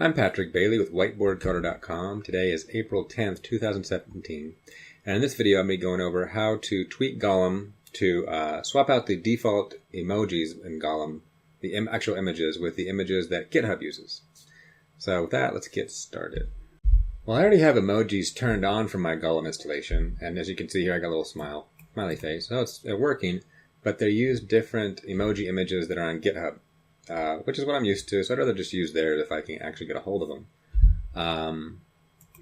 I'm Patrick Bailey with whiteboardcoder.com. Today is April 10th, 2017. And in this video, I'm going to be going over how to tweak Gollum to swap out the default emojis in Gollum, the actual images, with the images that Github uses. So with that, let's get started. Well, I already have emojis turned on from my Gollum installation. And as you can see here, I got a little smiley face. So it's working, but they use different emoji images that are on GitHub. Which is what I'm used to, so I'd rather just use theirs if I can actually get a hold of them.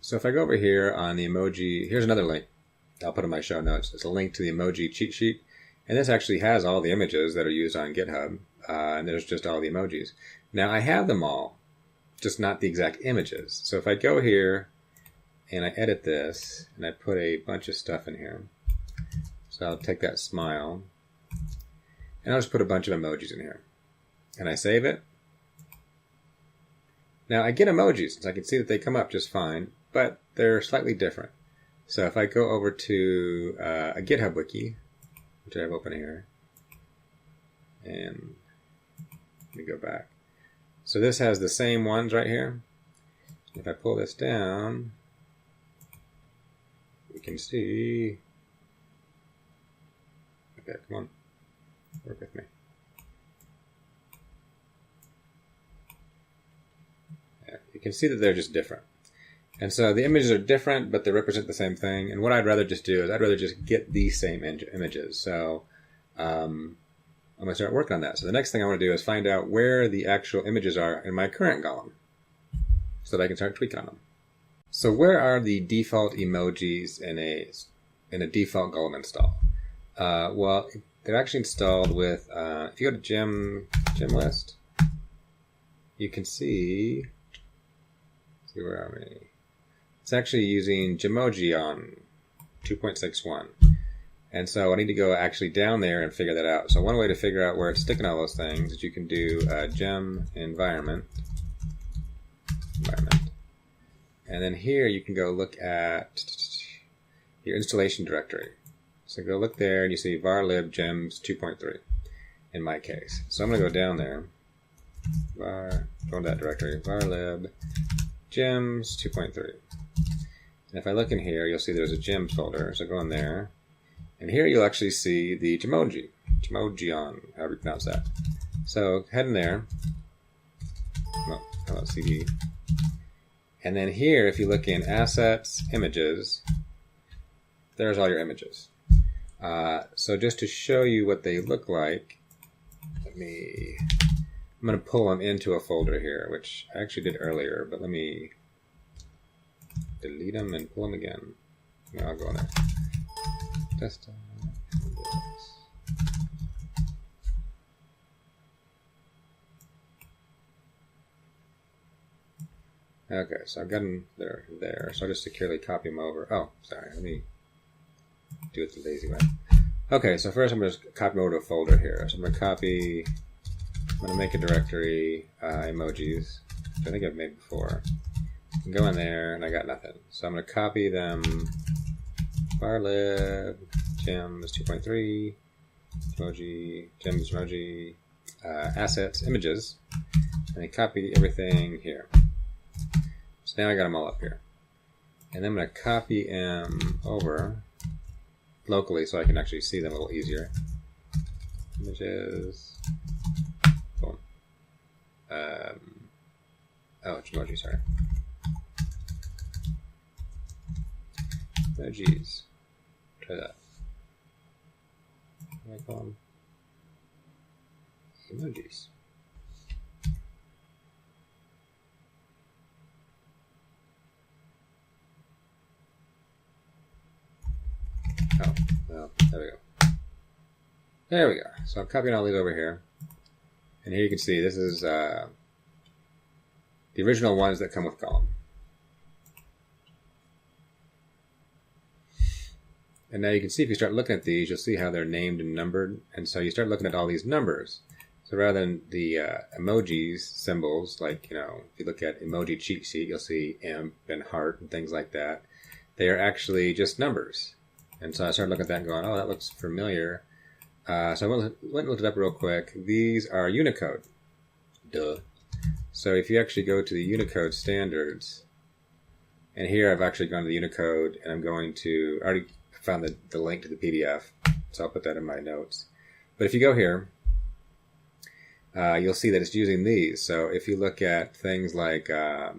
So if I go over here on the emoji, here's another link I'll put in my show notes. It's a link to the Emoji Cheat Sheet, and this actually has all the images that are used on GitHub, and there's just all the emojis. Now I have them all, just not the exact images. So if I go here and I edit this, and I put a bunch of stuff in here, so I'll take that smile, and I'll just put a bunch of emojis in here. And I save it. Now I get emojis, so I can see that they come up just fine, but they're slightly different. So if I go over to a GitHub wiki, which I have open here, and let me go back. So this has the same ones right here. If I pull this down, we can see. Okay, come on, work with me. You can see that they're just different. And so the images are different, but they represent the same thing. And what I'd rather just do is I'd rather just get these same images. So I'm going to start working on that. So the next thing I want to do is find out where the actual images are in my current Gollum so that I can start tweaking on them. So where are the default emojis in a default Gollum install? Well, they're actually installed with, if you go to gem list, you can see where are we? It's actually using Emoji on 2.61. And so I need to go actually down there and figure that out. So one way to figure out where it's sticking all those things is you can do gem environment. And then here you can go look at your installation directory. So go look there and you see varlib gems 2.3 in my case. So I'm going to go down there. Go in that directory. Varlib gems 2.3. And if I look in here, you'll see there's a gems folder. So go in there. And here you'll actually see the Gemoji. Gemojion, however you pronounce that. So head in there. Well, CD. And then here, if you look in assets, images, there's all your images. So just to show you what they look like, I'm going to pull them into a folder here, which I actually did earlier, but let me delete them and pull them again. No, I'll go in there. Desktop. Okay, so I've got them there. So I'll just securely copy them over. Oh, sorry. Let me do it the lazy way. Okay, so first I'm going to copy them over to a folder here. So I'm going to make a directory, emojis, which I think I've made before. Go in there, and I got nothing. So I'm going to copy them, varlib, gems 2.3, emoji, gems, emoji, assets, images, and I copy everything here. So now I got them all up here. And then I'm going to copy them over locally so I can actually see them a little easier. Images. Boom. It's emoji, sorry. Emojis. Try that. What do I call them? Emojis. Oh, well, there we go. There we go. So I'm copying all these over here. And here you can see this is the original ones that come with Gollum. And now you can see if you start looking at these, you'll see how they're named and numbered. And so you start looking at all these numbers. So rather than the emojis, symbols, like, if you look at Emoji Cheat Sheet, you'll see imp and heart and things like that. They are actually just numbers. And so I started looking at that and going, oh, that looks familiar. So I went and looked it up real quick. These are Unicode. Duh. So if you actually go to the Unicode standards, and here I've actually gone to the Unicode, and I'm going to, I already found the link to the PDF, so I'll put that in my notes. But if you go here, you'll see that it's using these. So if you look at things like, well,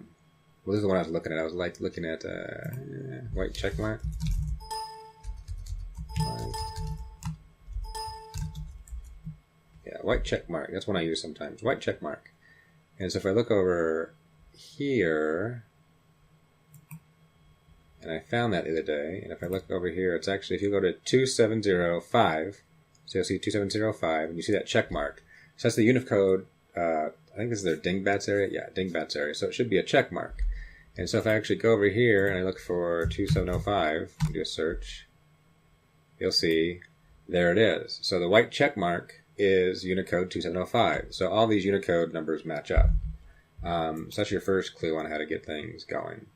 this is the one I was looking at. I was like looking at white check mark. Yeah, white check mark. That's one I use sometimes. White check mark. And so if I look over here, and I found that the other day, and if I look over here, it's actually, if you go to 2705, so you'll see 2705, and you see that check mark. So that's the Unicode, I think this is their dingbats area. Yeah, dingbats area. So it should be a check mark. And so if I actually go over here and I look for 2705, and do a search, you'll see there it is. So the white check mark is Unicode 2705. So all these Unicode numbers match up. So that's your first clue on how to get things going.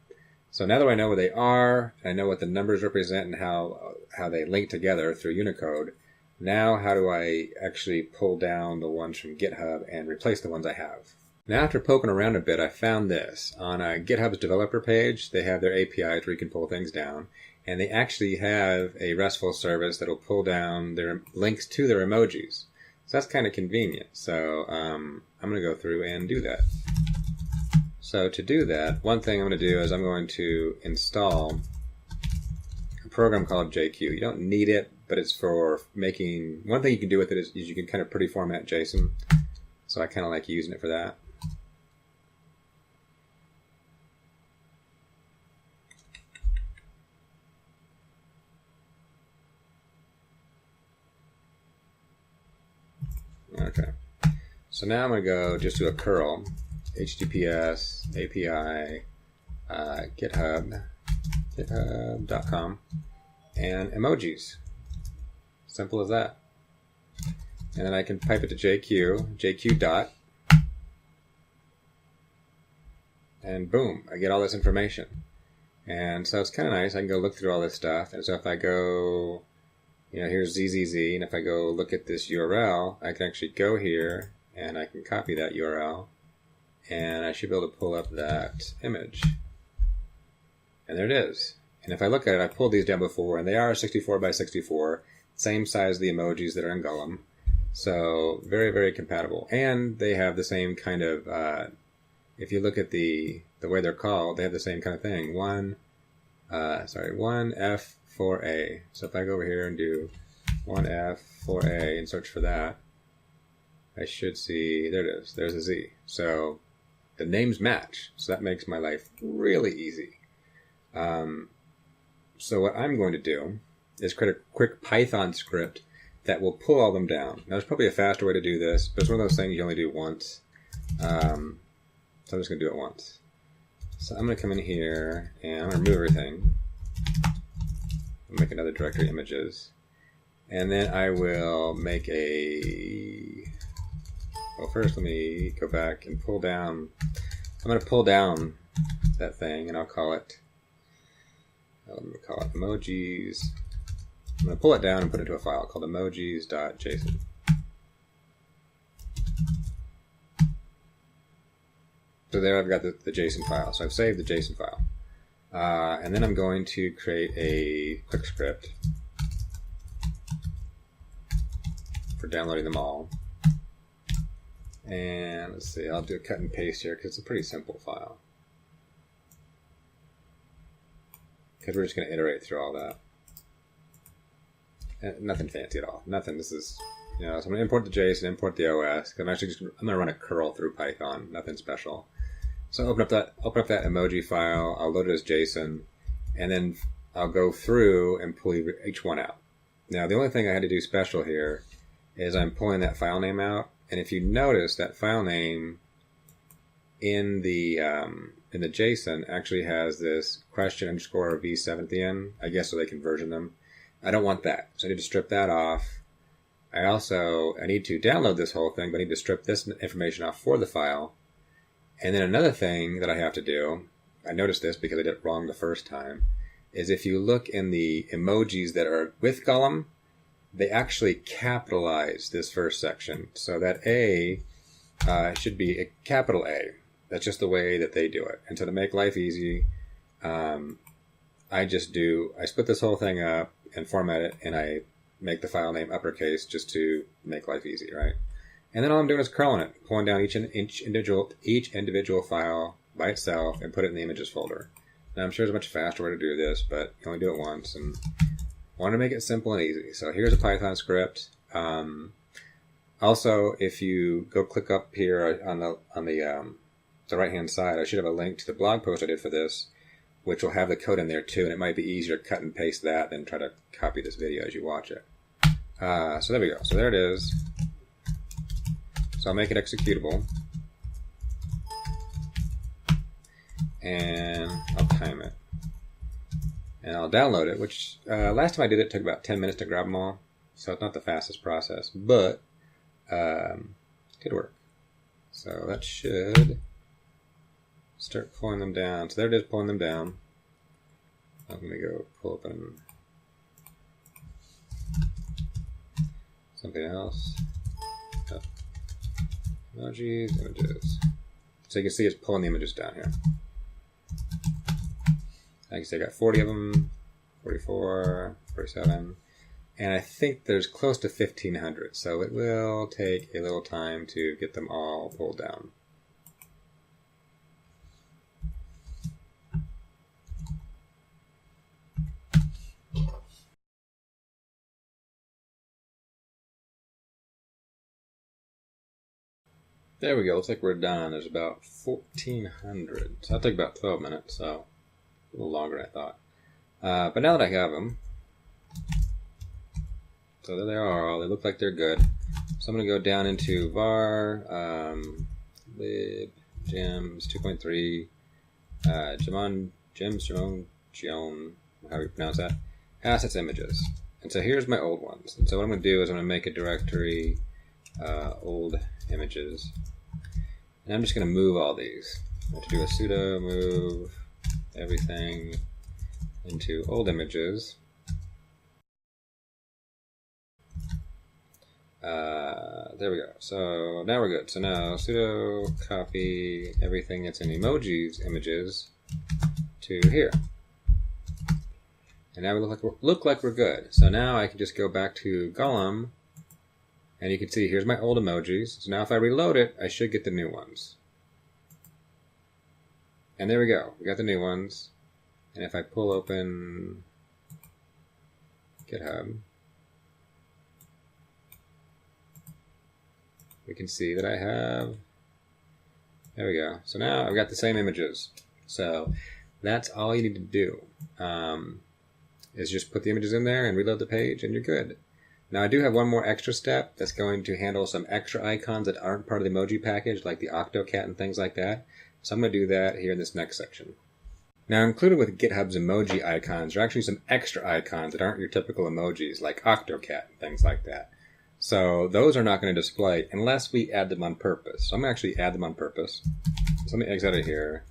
So now that I know where they are, and I know what the numbers represent and how they link together through Unicode, now how do I actually pull down the ones from GitHub and replace the ones I have? Now after poking around a bit, I found this. On GitHub's developer page, they have their APIs where you can pull things down. And they actually have a RESTful service that will pull down their links to their emojis. So that's kind of convenient. So I'm going to go through and do that. So to do that, one thing I'm going to do is I'm going to install a program called JQ. You don't need it, but it's for making... One thing you can do with it is you can kind of pretty format JSON. So I kind of like using it for that. Okay. So now I'm going to go just do a curl. HTTPS API github.com and emojis. Simple as that. And then I can pipe it to JQ dot, and boom, I get all this information. And so it's kind of nice. I can go look through all this stuff. And so if I go, here's ZZZ, and if I go look at this URL, I can actually go here and I can copy that URL. And I should be able to pull up that image. And there it is. And if I look at it, I pulled these down before, and they are 64 by 64, same size as the emojis that are in Gollum. So very, very compatible. And they have the same kind of, if you look at the way they're called, they have the same kind of thing. 1F4A. So if I go over here and do 1F4A and search for that, I should see, there it is, there's a Z. So the names match, so that makes my life really easy. So what I'm going to do is create a quick Python script that will pull all them down. Now there's probably a faster way to do this, but it's one of those things you only do once. So I'm just going to do it once. So I'm going to come in here and I'm going to remove everything. I'll make another directory, images. And then I will make well, first let me go back and pull down. I'm going to pull down that thing, and I'll call it, emojis. I'm going to pull it down and put it into a file called emojis.json. So there I've got the JSON file. So I've saved the JSON file. And then I'm going to create a quick script for downloading them all. And let's see, I'll do a cut and paste here because it's a pretty simple file. Because we're just going to iterate through all that. And nothing fancy at all. Nothing. This is, so I'm going to import the JSON, import the OS. Because I'm going to run a curl through Python. Nothing special. So open up that emoji file. I'll load it as JSON, and then I'll go through and pull each one out. Now the only thing I had to do special here is I'm pulling that file name out. And if you notice, that file name in the JSON actually has this !_v7 at the end, I guess so they can version them. I don't want that, so I need to strip that off. I need to download this whole thing, but I need to strip this information off for the file. And then another thing that I have to do, I noticed this because I did it wrong the first time, is if you look in the emojis that are with Gollum, they actually capitalize this first section. So that A should be a capital A. that's just the way that they do it. And so to make life easy, I split this whole thing up and format it, and I make the file name uppercase just to make life easy, right? And then all I'm doing is curling it, pulling down each individual file by itself and put it in the images folder. Now I'm sure there's a much faster way to do this, but you only do it once, and I want to make it simple and easy. So here's a Python script. Also, if you go click up here on the right hand side, I should have a link to the blog post I did for this, which will have the code in there too, and it might be easier to cut and paste that than try to copy this video as you watch it. So there we go. So there it is. So I'll make it executable, and I'll time it, and I'll download it, which last time I did it took about 10 minutes to grab them all, so it's not the fastest process, but it did work. So that should start pulling them down. So there it is, pulling them down. I'm going to go pull open something else. Oh. Emojis, images. So you can see it's pulling the images down here. I can see I got 40 of them, 44, 47, and I think there's close to 1,500. So it will take a little time to get them all pulled down. There we go. Looks like we're done. There's about 1,400. So that'll take about 12 minutes. So a little longer than I thought. But now that I have them, so there they are. They look like they're good. So I'm going to go down into var lib gems 2.3 gems, however you pronounce that, assets images. And so here's my old ones. And so what I'm going to do is I'm going to make a directory old images, and I'm just going to move all these. I have to do a sudo move everything into old images. There we go. So now we're good. So now sudo copy everything that's in emojis images to here. And now we look like we're good. So now I can just go back to Gollum, and you can see here's my old emojis. So now if I reload it, I should get the new ones. And there we go. We got the new ones. And if I pull open Github, we can see that I have, there we go. So now I've got the same images. So that's all you need to do, is just put the images in there and reload the page, and you're good. Now I do have one more extra step that's going to handle some extra icons that aren't part of the emoji package, like the octocat and things like that. So I'm going to do that here in this next section. Now included with GitHub's emoji icons are actually some extra icons that aren't your typical emojis, like octocat and things like that. So those are not going to display unless we add them on purpose. So I'm going to actually add them on purpose. So let me exit out of here,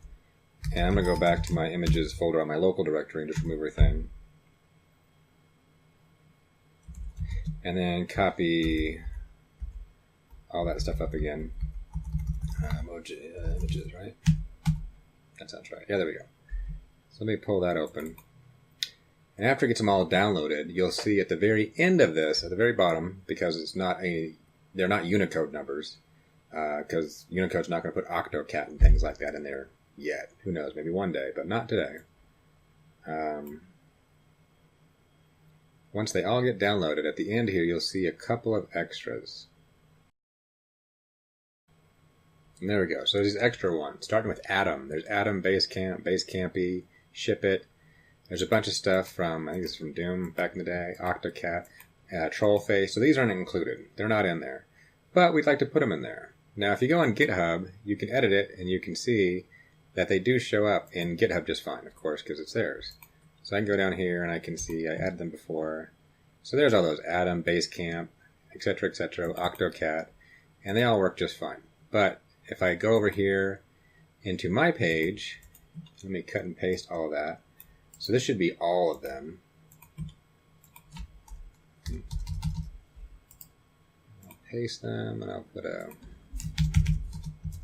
and I'm going to go back to my images folder on my local directory and just remove everything. And then copy all that stuff up again. Emoji images, right? That sounds right. Yeah, there we go. So let me pull that open. And after it gets them all downloaded, you'll see at the very end of this, at the very bottom, because they're not Unicode numbers, because Unicode's not going to put octocat and things like that in there yet. Who knows? Maybe one day, but not today. Once they all get downloaded, at the end here, you'll see a couple of extras. And there we go. So there's these extra ones, starting with Atom. There's Atom, Basecamp, Basecampy, Ship It. There's a bunch of stuff from, I think it's from Doom back in the day, Octocat, Trollface. So these aren't included. They're not in there. But we'd like to put them in there. Now, if you go on GitHub, you can edit it, and you can see that they do show up in GitHub just fine, of course, because it's theirs. So I can go down here, and I can see I added them before. So there's all those, Atom, Basecamp, etc., Octocat, and they all work just fine. But if I go over here into my page, let me cut and paste all of that. So this should be all of them. I'll paste them, and I'll put a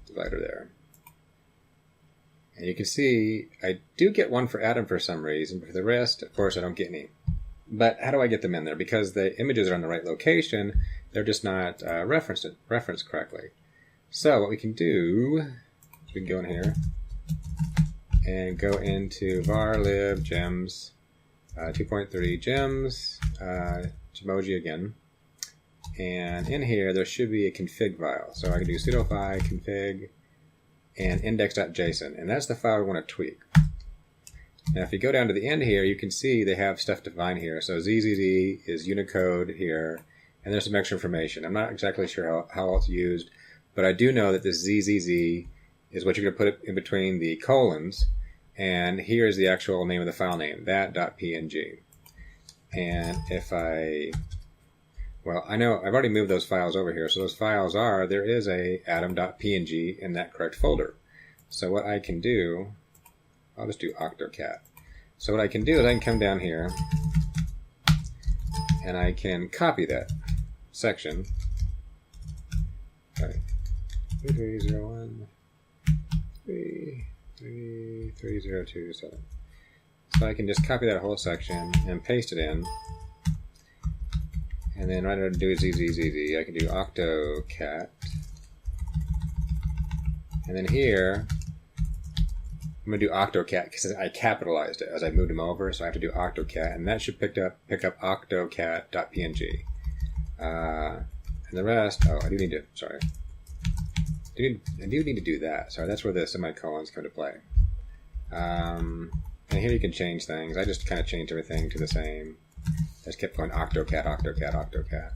divider there. And you can see I do get one for Adam for some reason, but for the rest, of course, I don't get any. But how do I get them in there? Because the images are in the right location, they're just not referenced correctly. So what we can do is we can go in here and go into var lib gems 2.3 gems emoji again. And in here, there should be a config file. So I can do sudo fi config and index.json. And that's the file we want to tweak. Now, if you go down to the end here, you can see they have stuff defined here. So ZZZ is Unicode here, and there's some extra information. I'm not exactly sure how it's used, but I do know that this ZZZ is what you're going to put in between the colons, and here is the actual name of the file name, that.png. And if well, I know I've already moved those files over here, so those files there is a adam.png in that correct folder. So what I can do, I'll just do octocat. So what I can do is I can come down here and I can copy that section. Okay. 3301 33027. So I can just copy that whole section and paste it in. And then right under do ZZZZ, I can do octocat. And then here, I'm going to do octocat because I capitalized it as I moved them over, so I have to do octocat, and that should pick up octocat.png. And the rest, I do need to, sorry. I do need to do that. Sorry, that's where the semicolons come to play. And here you can change things. I just kind of changed everything to the same. I just kept going octocat, octocat, octocat.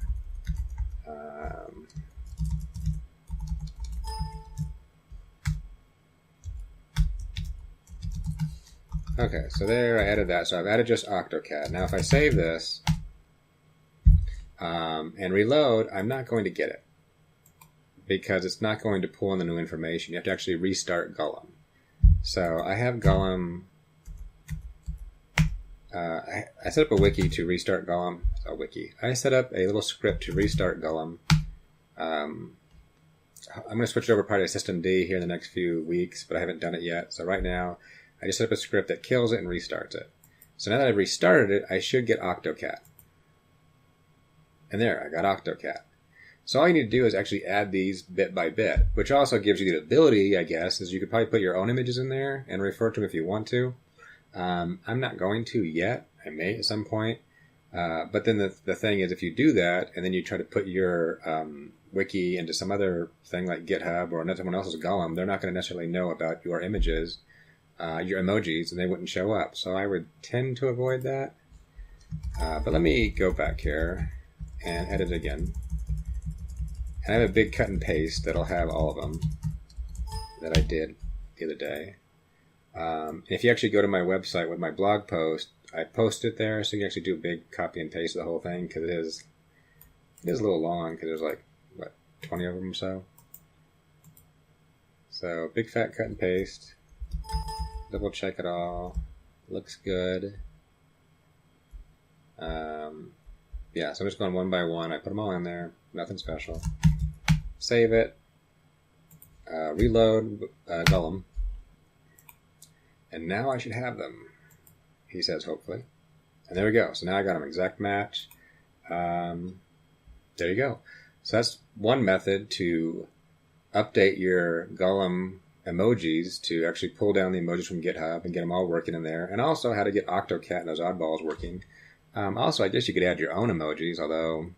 Okay, so there I added that. So I've added just octocat. Now if I save this and reload, I'm not going to get it because it's not going to pull in the new information. You have to actually restart Gollum. So I have Gollum. I set up a wiki to restart Gollum. I set up a little script to restart Gollum. I'm going to switch it over probably to systemd here in the next few weeks, but I haven't done it yet. So right now, I just set up a script that kills it and restarts it. So now that I've restarted it, I should get octocat. And there, I got octocat. So all you need to do is actually add these bit by bit, which also gives you the ability, I guess, is you could probably put your own images in there and refer to them if you want to. I'm not going to yet. I may at some point. But then the thing is, if you do that, and then you try to put your wiki into some other thing like GitHub or someone else's Gollum, they're not going to necessarily know about your images, your emojis, and they wouldn't show up. So I would tend to avoid that. But let me go back here and edit again. And I have a big cut and paste that'll have all of them that I did the other day. If you actually go to my website with my blog post, I post it there, so you can actually do a big copy and paste of the whole thing, because it is a little long, because there's like, 20 of them or so. So, big fat cut and paste. Double check it all. Looks good. Yeah, so I'm just going one by one. I put them all in there. Nothing special. Save it. Reload Gollum. And now I should have them, he says, hopefully. And there we go. So now I got them exact match. There you go. So that's one method to update your Gollum emojis to actually pull down the emojis from GitHub and get them all working in there. And also how to get octocat and those oddballs working. Also, I guess you could add your own emojis, although,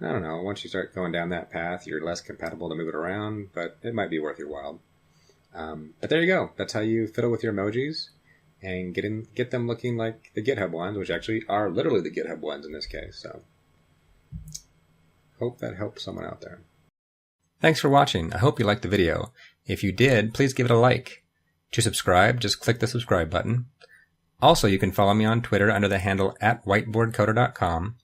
I don't know, once you start going down that path, you're less compatible to move it around, but it might be worth your while. But there you go. That's how you fiddle with your emojis and get them looking like the GitHub ones, which actually are literally the GitHub ones in this case. So, hope that helps someone out there. Thanks for watching. I hope you liked the video. If you did, please give it a like. To subscribe, just click the subscribe button. Also, you can follow me on Twitter under the handle @whiteboardcoder.com.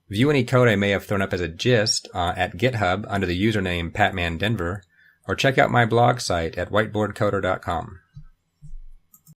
View any code I may have thrown up as a gist at GitHub under the username PatmanDenver, or check out my blog site at whiteboardcoder.com.